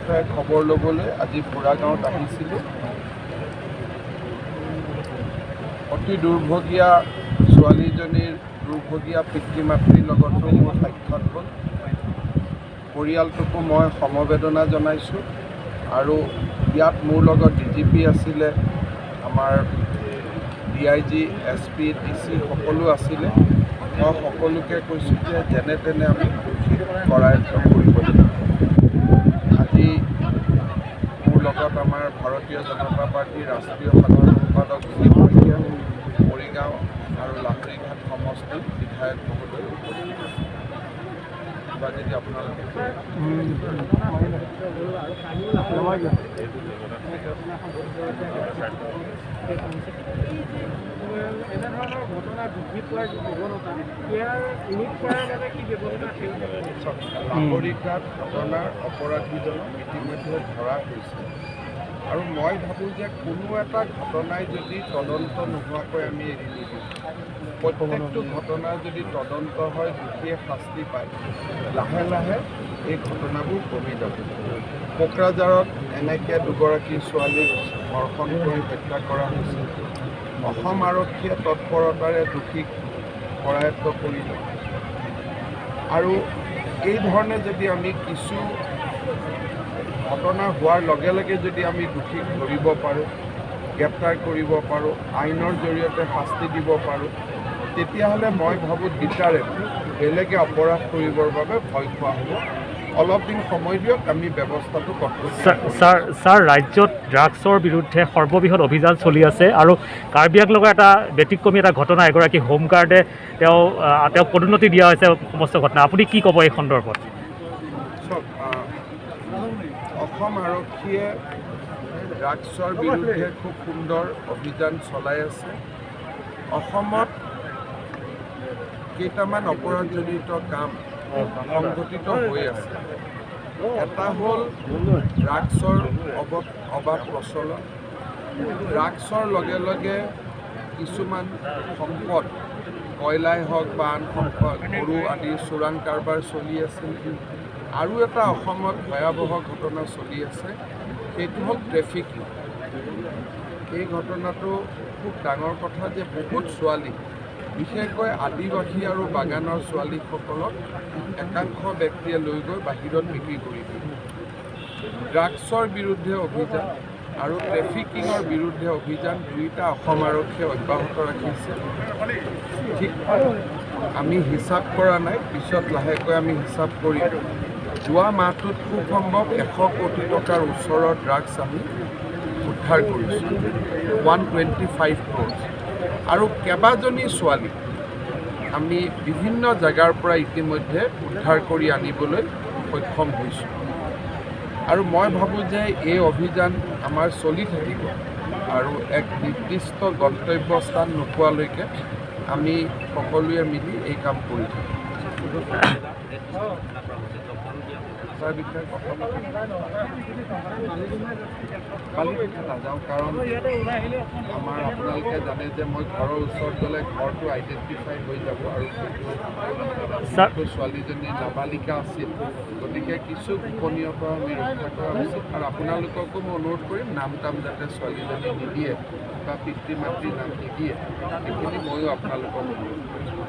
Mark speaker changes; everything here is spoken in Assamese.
Speaker 1: বিষয়ে খবৰ ল'বলৈ আজি বুঢ়া গাঁৱত আহিছিলোঁ। অতি দুৰ্ভগীয়া ছোৱালীজনীৰ দুৰ্ভগীয়া পিতৃ মাতৃৰ লগতো মোৰ সাক্ষাৎ হ'ল। পৰিয়ালটোকো মই সমবেদনা জনাইছোঁ আৰু ইয়াত মোৰ লগত DGP আছিলে, আমাৰ DIG, SP, DC সকলো আছিলে। মই সকলোকে কৈছোঁ যে যেনে তেনে আমি দোষীক কৰায়ত্ব কৰিব লাগিব। আজি মোৰ লগত আমাৰ ভাৰতীয় জনতা পাৰ্টীৰ ৰাষ্ট্ৰীয় সাধাৰণ সম্পাদক দিলীপ শইকীয়া, মৰিগাঁও আৰু লাহৰীঘাট সমষ্টিৰ বিধায়ক মহোদয় উপস্থিত আছে। কিবা যদি আপোনালোকে লাহৰীঘাট ঘটনাৰ অপৰাধীজনক ইতিমধ্যে ধৰা হৈছে আৰু মই ভাবোঁ যে কোনো এটা ঘটনাই যদি তদন্ত নোহোৱাকৈ আমি এৰি নিদিওঁ, প্ৰত্যেকটো ঘটনাৰ যদি তদন্ত হয়, দোষীয়ে শাস্তি পায়, লাহে লাহে এই ঘটনাবোৰ কমি যাব। কোকৰাঝাৰত এনেকৈ দুগৰাকী ছোৱালীক ধৰ্ষণ কৰি হত্যা কৰা হৈছে। অসম আৰক্ষীয়ে তৎপৰতাৰে দোষীক কৰায়ত্ব কৰিলে আৰু এই ধৰণে যদি আমি কিছু ঘটনা হোৱাৰ লগে লগে যদি আমি দোষীক ধৰিব পাৰোঁ, গ্ৰেপ্তাৰ কৰিব পাৰোঁ, আইনৰ জৰিয়তে শাস্তি দিব পাৰোঁ, তেতিয়াহ'লে মই ভাবোঁ দুটাৰে বেলেগে অপৰাধ কৰিবৰ বাবে ভয় খোৱা হ'ব। অলপ দিন সময় দিয়ক, আমি ব্যৱস্থাটো কঠোৰ।
Speaker 2: ছাৰ, ৰাজ্যত ড্ৰাগছৰ বিৰুদ্ধে সৰ্ববৃহৎ অভিযান চলি আছে আৰু কাৰ্বি আংলঙৰ এটা ব্যতিক্ৰমী এটা ঘটনা, এগৰাকী হোমগাৰ্ডে তেওঁক পদোন্নতি দিয়া হৈছে সমস্ত ঘটনা। আপুনি কি ক'ব এই সন্দৰ্ভত?
Speaker 1: চাওক, অসম আৰক্ষীয়ে ড্ৰাগছৰ বিৰুদ্ধে খুব সুন্দৰ অভিযান চলাই আছে। অসমত কেইটামান অপৰাধজনিত কাম সংঘটিত হৈ আছে। এটা হ'ল ড্ৰাগছৰ অবাধ প্ৰচলন। ড্ৰাগছৰ লগে লগে কিছুমান সম্পদ, কয়লাই হওক বা আন সম্পদ, গৰু আদিৰ চোৰাং কাৰবাৰ চলি আছিল। আৰু এটা অসমত ভয়াৱহ ঘটনা চলি আছে, সেইটো হ'ল ট্ৰেফিকিং। এই ঘটনাটো খুব ডাঙৰ কথা যে বহুত ছোৱালী, বিশেষকৈ আদিবাসী আৰু বাগানৰ ছোৱালীসকলক একাংশ ব্যক্তিয়ে লৈ গৈ বাহিৰত বিক্ৰী কৰি দিয়ে। ড্ৰাগছৰ বিৰুদ্ধে অভিযান আৰু ট্ৰেফিকিঙৰ বিৰুদ্ধে অভিযান দুয়োটা অসম আৰক্ষীয়ে অব্যাহত ৰাখিছে। ঠিক আমি হিচাপ কৰা নাই, পিছত লাহেকৈ আমি হিচাপ কৰিম। যোৱা মাহটোত খুব সম্ভৱ 100 কোটি টকাৰ ওচৰৰ ড্ৰাগছ আমি উদ্ধাৰ কৰিছোঁ, 125 crores। আৰু কেইবাজনী ছোৱালী আমি বিভিন্ন জেগাৰ পৰা ইতিমধ্যে উদ্ধাৰ কৰি আনিবলৈ সক্ষম হৈছোঁ। আৰু মই ভাবোঁ যে এই অভিযান আমাৰ চলি থাকিব আৰু এক নিৰ্দিষ্ট গন্তব্যস্থান নোপোৱালৈকে আমি সকলোৱে মিলি এই কাম কৰি থাকিম। তাৰ বিষয়ে কথা কালি নাযাওঁ, কাৰণ আমাৰ আপোনালোকে জানে যে মই ঘৰৰ ওচৰত গ'লে ঘৰটো আইডেণ্টিফাই হৈ যাব আৰু সেইটো ছোৱালীজনীৰ নাবালিকা আছিল। গতিকে কিছু গোপনীয়তা আমি ৰক্ষা কৰা উচিত আৰু আপোনালোককো মই অনুৰোধ কৰিম, নাম টাম যাতে ছোৱালীজনী নিদিয়ে বা পিতৃ মাতৃৰ নাম নিদিয়ে, সেইখিনি ময়ো আপোনালোকক অনুৰোধ কৰিম।